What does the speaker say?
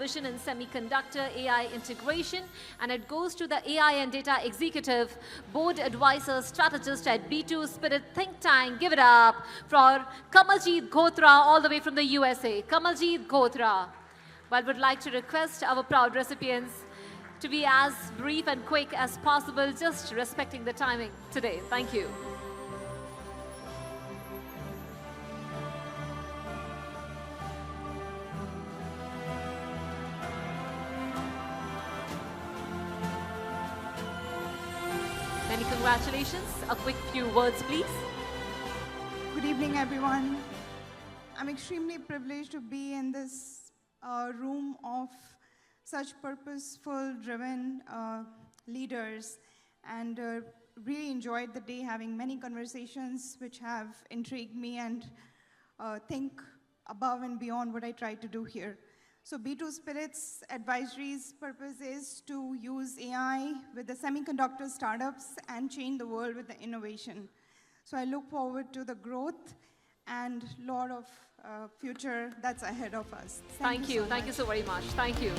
vision in semiconductor AI integration, and it goes to the AI and Data Executive, Board Advisor Strategist at B2 Spirit Think Tank. Give it up for Kamaljeet Ghotra, all the way from the USA. Kamaljeet Ghotra. Well, would like to request our proud recipients to be as brief and quick as possible, just respecting the timing today. Thank you. Many congratulations. A quick few words, please. Good evening, everyone. I'm extremely privileged to be in this room of such purposeful, driven leaders, and really enjoyed the day, having many conversations which have intrigued me and think above and beyond what I try to do here. So B2 Spirit's advisory's purpose is to use AI with the semiconductor startups and change the world with the innovation. So I look forward to the growth and lot of future that's ahead of us. Thank you. Thank you so very much. Thank you.